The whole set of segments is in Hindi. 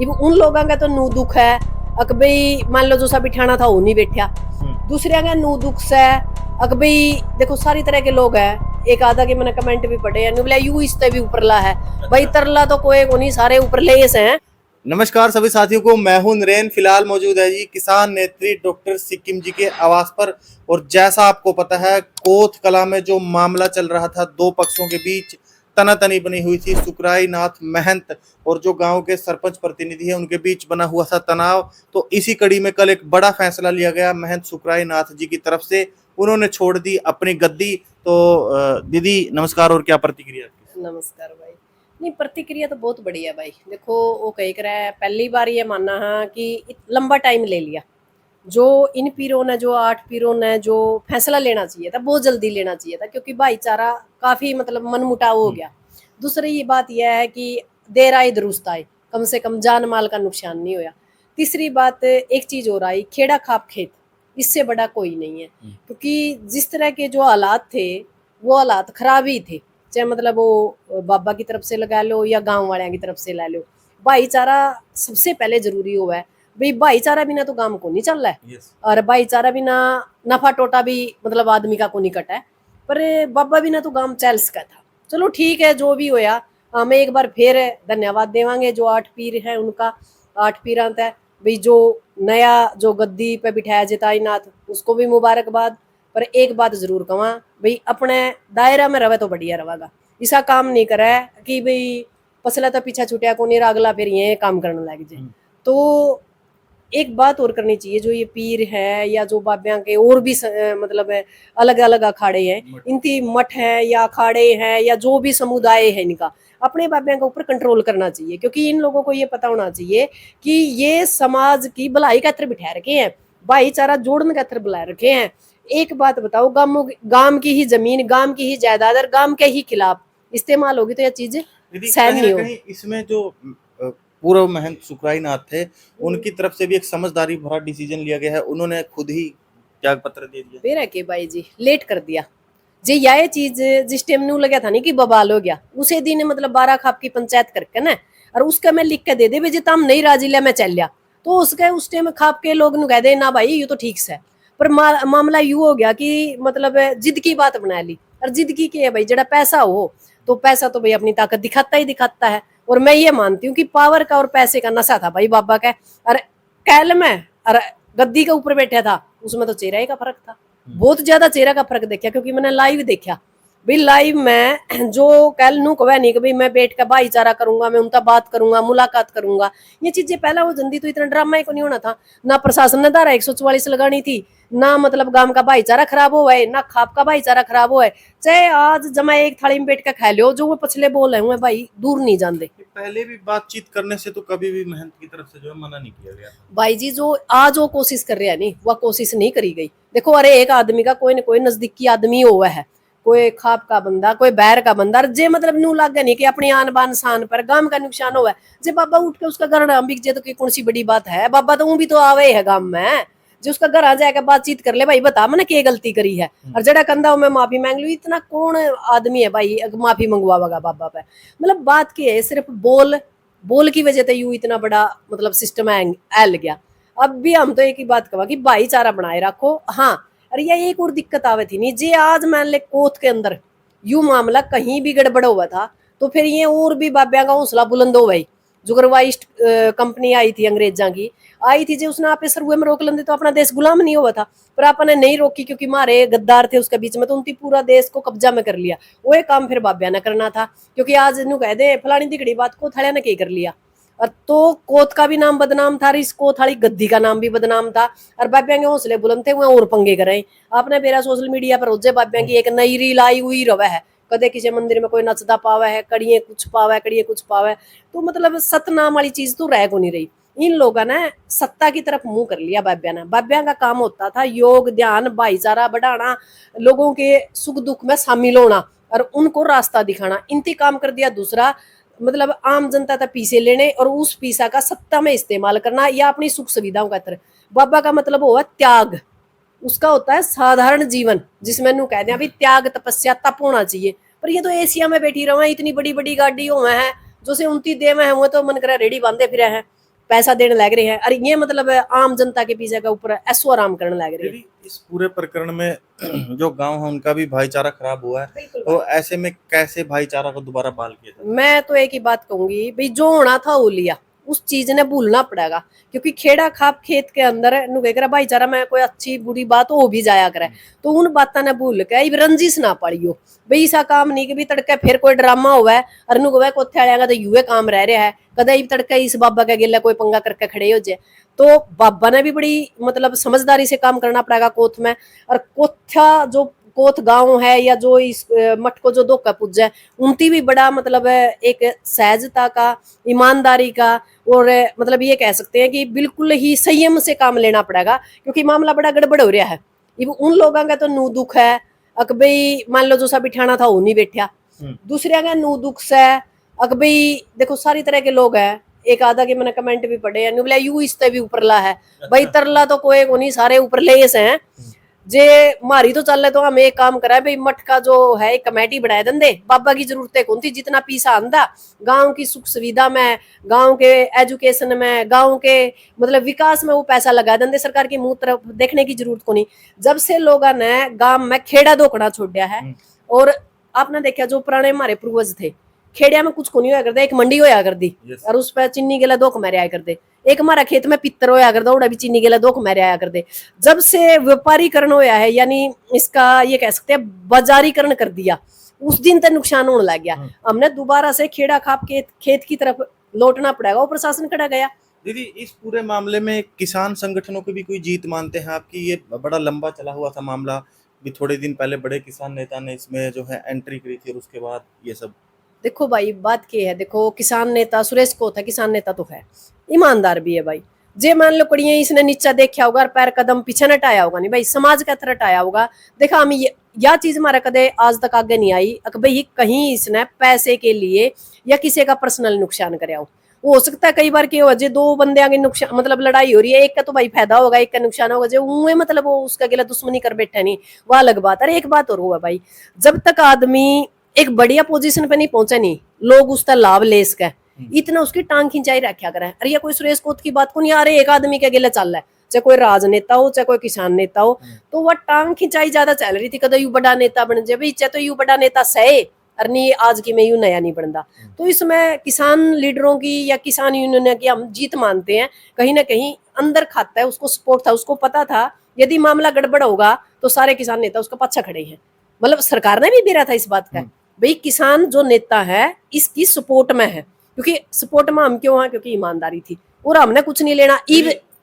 इब उन लोगों का तो नू दुख है अक भाई मान लो जो सा बिठाना था वो नहीं बैठा, दूसरे का नू दुख से अक भाई देखो सारी तरह के लोग हैं। एक आधा के मैंने कमेंट भी पढ़े हैं बोला यू इससे भी ऊपरला है, भाई तरला तो कोई को नहीं, सारे ऊपरले से हैं। नमस्कार सभी साथियों को, मैं हूं नरेन। फिलहाल मौजूद है जी किसान नेत्री डॉक्टर सिक्किम जी के आवास पर। और जैसा आपको पता है, कोथ कला में जो मामला चल रहा था, दो पक्षों के बीच तनातनी बनी हुई थी। सुकराई नाथ महंत और जो गांव के सरपंच प्रतिनिधि है उनके बीच बना हुआ था तनाव। तो इसी कड़ी में कल एक बड़ा फैसला लिया गया महंत सुकराई नाथ जी की तरफ से। उन्होंने छोड़ दी अपनी गद्दी। तो दीदी नमस्कार, और क्या प्रतिक्रिया आपकी? नमस्कार भाई। नहीं, प्रतिक्रिया तो बहुत बढ़िया भाई। देखो वो कह कर है पहली बार ये माना है कि लंबा टाइम ले लिया, जो इन पीरों ने, जो 8 पीरों ने जो फैसला लेना चाहिए था बहुत जल्दी लेना चाहिए था, क्योंकि भाईचारा काफी मतलब मनमुटाव हो गया। दूसरी ये बात यह है कि देर आए दुरुस्त आए, कम से कम जान माल का नुकसान नहीं होया। तीसरी बात एक चीज और आई, खेड़ा खाप खेत, इससे बड़ा कोई नहीं है। क्योंकि जिस तरह के जो हालात थे वो हालात खराब ही थे, चाहे मतलब वो बाबा की तरफ से लगा लो या गांव वाले की तरफ से ला लो। भाईचारा सबसे पहले जरूरी हुआ है भाई, भाईचारा बिना तो काम को नहीं चल रहा है। और भाईचारा बिना नफा टोटा भी मतलब आदमी का को नहीं कटा है, पर बाबा बिना तो काम चल सका था। चलो ठीक है, जो भी होया हमें एक बार फिर धन्यवाद देवांगे जो 8 पीर है उनका। 8 पीरांत है भाई, जो नया जो गद्दी पे बिठाया जताई नाथ उसको भी मुबारकबाद। पर एक बात जरूर कहवा भाई, अपने दायरा में रहे तो बढ़िया रहेगा। ऐसा काम नहीं करे कि भाई पसला तो पीछा छुटिया को नहीं, अगला फिर ये काम करने लग जाए। तो एक बात और करनी चाहिए, जो ये पीर है या जो बाबियां के और भी मतलब अलग अलग अखाड़े हैं, इनकी मठ है या अखाड़े हैं या जो भी समुदाय है इनका, अपने बाबियां के ऊपर कंट्रोल करना चाहिए। क्योंकि इन लोगों को ये पता होना चाहिए कि ये समाज की भलाई का बिठा रखे हैं, भाईचारा जोड़ने का बुला रखे हैं। एक बात बताओ, गांव की ही जमीन, गांव की ही जायदाद और गांव के ही खिलाफ इस्तेमाल होगी तो यह चीज सहन नहीं होगी। इसमें जो पूर्व महंत सुकराई नाथ थे, उनकी तरफ से भी एक समझदारी भरा डिसीजन लिया गया है। उन्होंने खुद ही त्याग पत्र दे दिया। बेरा के भाई जी लेट कर दिया जी। यह चीज जिस टाइम नू लगा था नहीं कि बवाल हो गया, उसे दिन मतलब 12 खाप की पंचायत करके ना, और उसका मैं लिख के दे दे जी तम नहीं राजी लिया मैं चल लिया, तो उसके उस टाइम खाप के लोग नु कह दे ना भाई ये तो ठीक से। पर मामला यू हो गया कि मतलब जिद की बात बना ली। और जिद की है भाई, जड़ा पैसा हो तो पैसा तो भाई अपनी ताकत दिखाता ही दिखाता है। और मैं ये मानती हूँ कि पावर का और पैसे का नशा था भाई बाबा का। और कैल में और गद्दी के ऊपर बैठा था उसमें तो चेहरा का फर्क था, बहुत ज्यादा चेहरा का फर्क देखा। क्योंकि मैंने लाइव देखा भाई, लाइव में जो कल नू कह नहीं कि भाई मैं बैठ कर भाईचारा करूंगा, मैं उनका बात करूंगा, मुलाकात करूंगा, ये चीजें पहला वो जल्दी तो इतना ड्रामा ही को नहीं होना था। ना प्रशासन ने धारा 144 लगानी थी, ना मतलब गांव का भाईचारा खराब हुआ है, ना खाप का भाईचारा खराब हुआ है। चाहे आज जमा एक थाली में बैठ कर खा लो, जो वो पछले बोल रहे हुए भाई दूर नहीं जाते। पहले भी बातचीत करने से तो कभी भी महंत की तरफ से जो है मना नहीं किया गया भाई जी। जो आज वो कोशिश कर रहे हैं नहीं, वह कोशिश नहीं करी गई। देखो अरे एक आदमी का कोई न कोई नजदीकी आदमी हुआ है, कोई खाप का बंदा, कोई बैर का बंदा, जे मतलब नू लग गया नहीं कि अपनी आन बान शान पर गांव का नुकसान हुआ है। जे बाबा उठ के उसका घर बिक जाए तो कौन सी बड़ी बात है। बाबा तो वो भी तो आवे है गांव में, जो उसका घर आ जाएगा बातचीत कर ले भाई बता मैंने क्या गलती करी है, और जड़ा कंधा मैं माफी मांग लू। इतना कौन आदमी है भाई माफी मंगवाएगा बाबा पे। मतलब बात की है, सिर्फ बोल की वजह से यू इतना बड़ा मतलब सिस्टम ऐल गया। अब भी हम तो एक ही बात कहा कि भाईचारा बनाए रखो। हाँ, अरे ये एक और दिक्कत आवे थी नहीं जे, आज मान ले कोत के अंदर यू मामला कहीं भी गड़बड़ हुआ था तो फिर ये और भी बाबिया का हौसला बुलंद हो गई। जुगरवा ईस्ट कंपनी आई थी अंग्रेजा की, आई थी जो उसने आप सरुए में रोक लेंदे तो अपना देश गुलाम नहीं हुआ था। पर आपने नहीं रोकी क्योंकि मारे गद्दार थे उसके बीच में, तो उनकी पूरा देश को कब्जा में कर लिया। वो एक काम फिर बाबिया ने करना था, क्योंकि आज नू कह दे फलानी दिखड़ी बात को थड़िया ने क्या कर लिया। और तो कोत का भी नाम बदनाम था, इस कोत वाली गद्दी का नाम भी बदनाम था। और बाबिया के हौसले बुलंद थे, और पंगे करे। आपने मेरा सोशल मीडिया पर रोजे बाबिया की एक नई रील आई हुई रवे है, कदे किसी मंदिर में कोई नचदा पावा है, कड़िए कुछ पावा है, कड़िए कुछ पावा है। तो मतलब सतनाम वाली चीज तो रह को नहीं रही। इन लोगों ने सत्ता की तरफ मुंह कर लिया। बाबिया ने, बाबिया का काम होता था योग ध्यान भाईचारा बढ़ाना, लोगों के सुख दुख में शामिल होना और उनको रास्ता दिखाना। इंतकाम कर दिया दूसरा, मतलब आम जनता तक पीछे लेने और उस पीसा का सत्ता में इस्तेमाल करना या अपनी सुख सुविधाओं का तरह। बाबा का मतलब हुआ त्याग, उसका होता है साधारण जीवन, जिसमें नू कहते हैं अभी त्याग तपस्या तप होना चाहिए। पर ये तो एशिया में बैठी रहे हैं, इतनी बड़ी बड़ी गाड़ी हुए हैं जो से 29 दे में है, वो तो मन करे रेडी बांधे फिर है। पैसा देने लग रहे हैं, और ये मतलब आम जनता के पीछे का ऊपर ऐसो आराम करने लग रहे हैं। दीदी इस पूरे प्रकरण में जो गांव है उनका भी भाईचारा खराब हुआ है, बिल्कुल तो ऐसे में कैसे भाईचारा को दोबारा बहाल किया जाए? मैं तो एक ही बात कहूंगी भाई, जो होना था वो लिया, उस चीज ने भूलना पड़ेगा। क्योंकि खेड़ा खाप खेत के अंदर नु कह भाईचारा में कोई अच्छी बुरी बात हो भी जाया करे, तो उन बातों ने भूल के अब रंजिश ना पड़ियो भाई। ऐसा काम नहीं कि भी तड़के फिर कोई ड्रामा हुआ है और नु कहे कोथे आया तो युवे काम रह रहा है, कदे तड़के इस बाबा के गिले कोई पंगा करके खड़े हो जाए। तो बाबा ने भी बड़ी मतलब समझदारी से काम करना पड़ेगा कोथ में। और कोथा जो कोथ गांव है या जो इस मठ को जो धोखा पुज है, उनकी भी बड़ा मतलब एक सहजता का, ईमानदारी का, और मतलब ये कह सकते हैं कि बिल्कुल ही संयम से काम लेना पड़ेगा। क्योंकि मामला बड़ा गड़बड़ हो रहा है। उन लोगों का तो नू दुख है अक भाई, मान लो जो सा बिठाना था वो नहीं बैठा, दूसरे का नू दुख से अक भाई देखो सारी तरह के लोग हैं। एक आधा के मैंने कमेंट भी पढ़े हैं, बोला यू इसते भी ऊपरला है भाई, तरला तो कोई को नहीं, सारे ऊपरले से हैं। जे मारी तो चल रहे तो हम एक काम करा भाई, मठ का जो है एक कमेटी बनाए दे, बाबा की जरूरत कौन थी, जितना पैसा आंदा गांव की सुख सुविधा में, गांव के एजुकेशन में, गांव के मतलब विकास में वो पैसा लगा देंगे। सरकार की मुंह तरफ देखने की जरूरत को नहीं। जब से लोगों ने गांव में खेड़ा धोखना छोड़ा है, और आपने देखा जो पुराने हमारे पूर्वज थे, खेड़िया में कुछ को नहीं होया करता, एक मंडी होया कर दी और उस पर चीनी के लिए धोख मारे आया करते। एक हमारा खेत में पित्तर होया करता, उड़ा भी चीनी के लिए धोख मारे आया करते। जब से व्यापारीकरण होया है, यानी इसका ये कह सकते हैं बाजारीकरण कर दिया, उस दिन तक नुकसान होने लग गया। हमने दोबारा से खेड़ा खाप खेत की तरफ लौटना पड़ेगा। वो प्रशासन खड़ा गया। दीदी इस पूरे मामले में किसान संगठनों की भी कोई जीत मानते हैं आपकी? ये बड़ा लंबा चला हुआ था मामला, भी थोड़े दिन पहले बड़े किसान नेता ने इसमें जो है एंट्री करी थी और उसके बाद ये सब। देखो भाई बात क्या है, देखो किसान नेता सुरेश को था, किसान नेता तो है, ईमानदार भी है भाई। जे मान लो कड़िया इसने नीचा देखा होगा और पैर कदम पीछे न हटाया होगा, नहीं भाई समाज का तरह हटाया होगा। देखा हम यह चीज हमारा कदे आज तक आगे नहीं आई भाई कहीं इसने पैसे के लिए या किसी का पर्सनल नुकसान कराया हो सकता है कई बार क्या हो, जो दो बंदे आगे नुकसान मतलब लड़ाई हो रही है, एक का तो भाई फायदा होगा, एक का नुकसान होगा, जो उन्हें मतलब वो उसका गिला दुश्मनी कर बैठा नहीं, वह अलग बात। अरे एक बात और हुआ भाई, जब तक आदमी एक बढ़िया पोजीशन पे नहीं पहुंचा नहीं, लोग उसका लाभ ले सके, इतना उसकी टांग खिंचाई रखा करे। अरे ये कोई सुरेश कोत की बात को नहीं आ रही, एक आदमी के गिले चल रहा है, चाहे कोई राजनेता हो चाहे कोई किसान नेता हो, तो वह टांग खिंचाई ज्यादा चल रही थी। कदम यू बड़ा नेता बन जाए भाई, चाहे तो यू बड़ा नेता सहे, और नहीं आज की में यू नया नहीं बनता। तो इसमें किसान लीडरों की या किसान यूनियन की हम जीत मानते हैं। कहीं ना कहीं अंदर खाता है, उसको सपोर्ट था, उसको पता था यदि मामला गड़बड़ होगा तो सारे किसान नेता उसका पीछे खड़े हैं। मतलब सरकार ने भी बेरा था इस बात का भाई, किसान जो नेता है इसकी सपोर्ट में है। क्योंकि सपोर्ट में हम क्यों हैं, क्योंकि ईमानदारी थी और हमने कुछ नहीं लेना।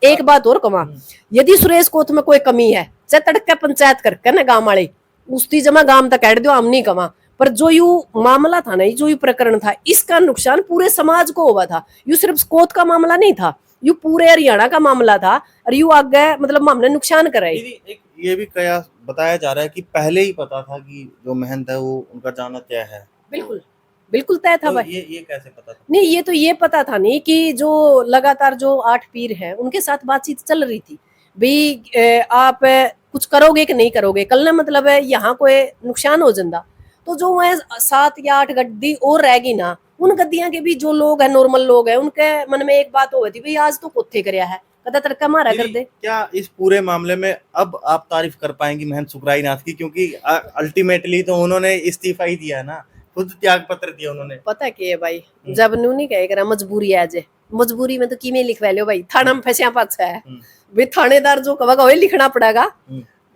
एक बात और कमा, यदि सुरेश कोत में कोई कमी है, चाहे तड़के पंचायत करके ना गांव वाले उसकी जमा गांव तक कह दो, हम नहीं कमा। पर जो यू मामला था ना, जो यू प्रकरण था, इसका नुकसान पूरे समाज को हुआ था। यू सिर्फ कोत का मामला नहीं था, यू पूरे हरियाणा का मामला था, और यू आगे मतलब हमने नुकसान कराई। ये भी कया बताया जा रहा है कि पहले ही पता था कि जो महंत है वो उनका जाना तय है। बिल्कुल बिल्कुल तय था तो भाई। ये कैसे पता था? नहीं ये तो ये पता था नहीं कि जो लगातार जो 8 पीर हैं उनके साथ बातचीत चल रही थी भाई, आप कुछ करोगे कि नहीं करोगे, कल ना मतलब है यहाँ कोई नुकसान हो जाता। तो जो वह 7 या 8 गड्डी और रहेगी ना, उन गड्डियां के भी जो लोग हैं, नॉर्मल लोग हैं, उनके मन में एक बात हो थी भाई आज तो कोथे कराया है, कदा तड़का मारा कर दे। क्या इस पूरे मामले में अब आप तारीफ कर पाएंगी महंत सुखराई नाथ की? क्योंकि अल्टीमेटली तो उन्होंने इस्तीफा ही दिया ना, खुद त्याग पत्र दिया उन्होंने। पता क्या है भाई, जब नू नहीं कहे करा मजबूरी है, जे मजबूरी में तो किमें लिखवा लो भाई, थाना में फंसिया पाछा है भाई, थानेदार जो कहेगा वही लिखना पड़ेगा।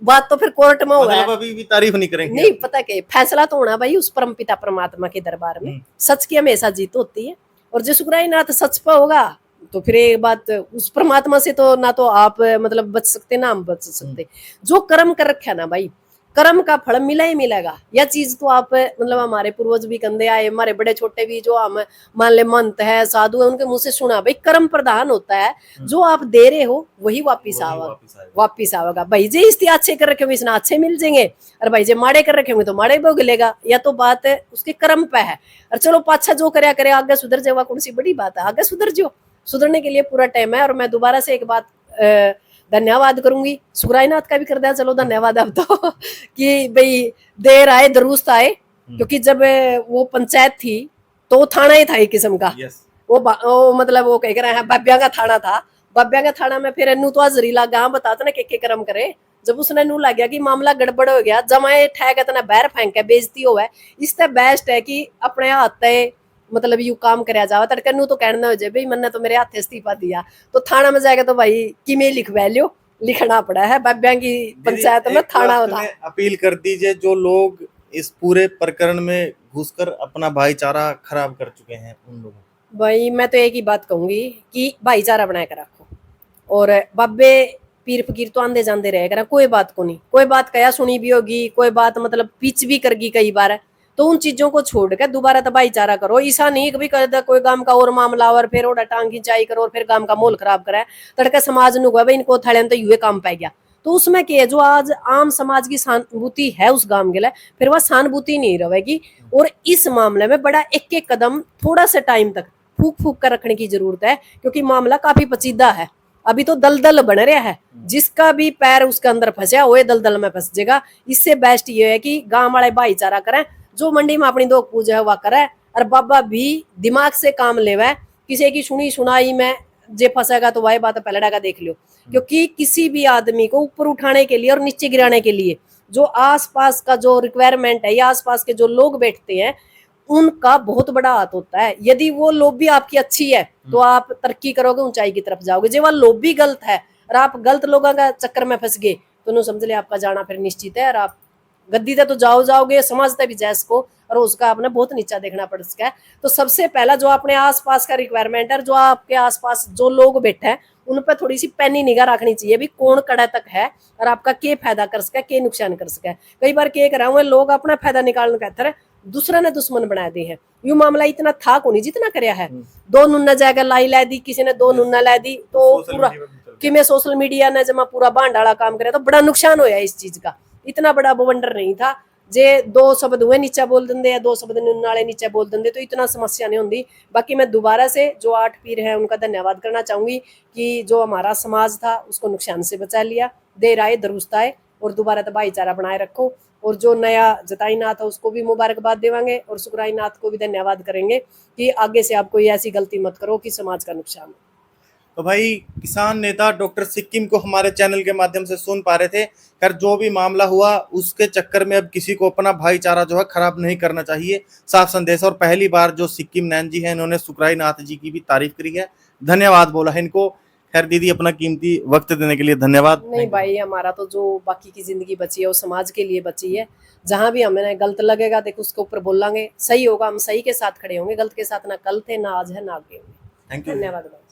बात तो फिर कोर्ट में हुआ है, अभी भी तारीफ नहीं करेंगे? नहीं पता क्या फैसला तो होना भाई उस परमपिता परमात्मा के दरबार में। सच की हमेशा जीत होती है, और जो सुखराई नाथ सच पर होगा तो फिर एक बात, उस परमात्मा से तो ना तो आप मतलब बच सकते ना हम बच सकते। जो कर्म कर रखा ना भाई, कर्म का फल मिला ही मिलेगा। यह चीज तो आप मतलब हमारे पूर्वज भी कंधे आए, हमारे बड़े छोटे भी जो हम मान ले मंत है, साधु है, उनके मुंह से सुना भाई कर्म प्रधान होता है। जो आप दे रहे हो वही वापिस आवेगा भाई। जे इस अच्छे कर रखे होंगे इसना अच्छे मिल जाएंगे, और भाई जे माड़े कर रखे होंगे तो माड़े भोगलेगा। या तो बात है उसके कर्म पे है। और चलो पाछा जो करे करे, आगे सुधर जाएगा, कौन सी बड़ी बात है, आगे सुधर जाओ, सुधरने के लिए पूरा टाइम है। और मैं दोबारा से एक बात धन्यवाद करूंगी, सुखराई नाथ का भी कर दिया, चलो धन्यवाद अब तो कि भाई देर आए दुरुस्त आए। क्योंकि जब वो पंचायत थी तो वो थाना ही था एक किस्म का, वो मतलब वो कह रहे हैं बब्बिया का थाना था, बब्बिया का थाना में फिर नू तो हाजरी लगा हाँ बताते ना के कर्म करे। जब उसने नू लग गया कि मामला गड़बड़ हो गया, जमाए ठहक इतना बैर फेंक के बेइज्जती हो है, इससे बेस्ट है कि अपने हाथ मतलब यू काम कराया जावा। तड़के नू तो कहना हो जाए भाई मैंने तो मेरे हाथ इस्तीफा दिया, तो थाना में जाएगा तो भाई किमें लिखवा लियो, लिखना पड़ा है बब्बिया की पंचायत में थाना होता। अपील कर दीजिए जो लोग इस पूरे प्रकरण में घुसकर अपना भाईचारा खराब कर चुके हैं उन लोगों। भाई मैं तो एक ही बात कहूंगी कि भाईचारा बना कर रखो, और बाबे पीर फकीर तो आंदे जाते रहे करा, कोई बात को नहीं, कोई बात कया सुनी भी होगी, कोई बात मतलब पिच भी करगी कई बार, तो उन चीजों को छोड़ के दोबारा तो भाईचारा करो। ऐसा नहीं कभी कर कोई गांव का और मामला और फिर ओडा टांग खिंचाई करो और फिर गांव का माहौल खराब करे, तड़के समाज नु भाई इनको थड़े तो युए काम पै गया। तो उसमें क्या है, जो आज आम समाज की सहानुभूति है उस गांव के लिए, फिर वह सहानुभूति नहीं रहेगी। और इस मामले में बड़ा एक एक कदम थोड़ा सा टाइम तक फूक फूक कर रखने की जरूरत है, क्योंकि मामला काफी पचीदा है, अभी तो दलदल बन रहा है, जिसका भी पैर उसके अंदर फंसा वो दलदल में फंस जाएगा। इससे बेस्ट ये है कि गांव वाले भाईचारा करें, जो मंडी में अपनी दो पूजा है वह करे, और बाबा भी दिमाग से काम लेवे, किसी की सुनी सुनाई में जे फंसेगा तो वही बात पहले डाका देख लियो। क्योंकि किसी भी आदमी को ऊपर उठाने के लिए और नीचे गिराने के लिए जो आसपास का जो रिक्वायरमेंट है या आसपास के जो लोग बैठते हैं उनका बहुत बड़ा हाथ होता है। यदि वो लॉबी आपकी अच्छी है तो आप तरक्की करोगे, ऊंचाई की तरफ जाओगे। जो वह लॉबी गलत है और आप गलत लोगों का चक्कर में फंस गए तो नु समझ ले आपका जाना फिर निश्चित है, और आप गद्दी तक तो जाओगे, समझते भी जैस को, और उसका आपने बहुत नीचा देखना पड़ सका है। तो सबसे पहला जो अपने आसपास का रिक्वायरमेंट है, जो आपके आसपास जो लोग बैठे हैं उन पर थोड़ी सी पैनी निगाह रखनी चाहिए भी कौन कड़ा तक है और आपका क्या फायदा कर सके, क्या नुकसान कर सके। कई बार क्या करा हुआ लोग अपना फायदा निकालने कहते दूसरा ने दुश्मन बना दी है। यू मामला इतना था को नहीं जितना कराया है, दो नुन्ना जाकर लाई ला दी, किसी ने दो नुन्ना ला दी, तो पूरा कि मैं सोशल मीडिया ने जमा पूरा भांडाला काम करे तो बड़ा नुकसान होया इस चीज का। इतना बड़ा बवंडर नहीं था, जे दो शब्द हुए नीचा बोल देंगे या दो शब्द नाले नीचे बोल देंगे तो इतना समस्या नहीं होती। बाकी मैं दोबारा से जो 8 पीर है उनका धन्यवाद करना चाहूंगी कि जो हमारा समाज था उसको नुकसान से बचा लिया, देर आए दुरुस्त आए, और दोबारा तो भाईचारा बनाए रखो। और जो नया जताई नाथ है उसको भी मुबारकबाद देवांगे और सुखराई नाथ को भी धन्यवाद करेंगे कि आगे से आप कोई ऐसी गलती मत करो कि समाज का नुकसान हो। तो भाई किसान नेता डॉक्टर सिक्किम को हमारे चैनल के माध्यम से सुन पा रहे थे। खैर जो भी मामला हुआ उसके चक्कर में अब किसी को अपना भाईचारा जो है खराब नहीं करना चाहिए, साफ संदेश। और पहली बार जो सिक्किम नैन जी है इन्होंने सुखराई नाथ जी की भी तारीफ करी है, धन्यवाद बोला है इनको। खैर दीदी अपना कीमती वक्त देने के लिए धन्यवाद। नहीं भाई, हमारा तो जो बाकी की जिंदगी बची है वो समाज के लिए बची है। जहां भी हमें गलत लगेगा देखो उसके ऊपर बोलेंगे, सही होगा हम सही के साथ खड़े होंगे, गलत के साथ ना कल थे ना आज है ना आगे होंगे। Thank you. धन्यवाद भाई।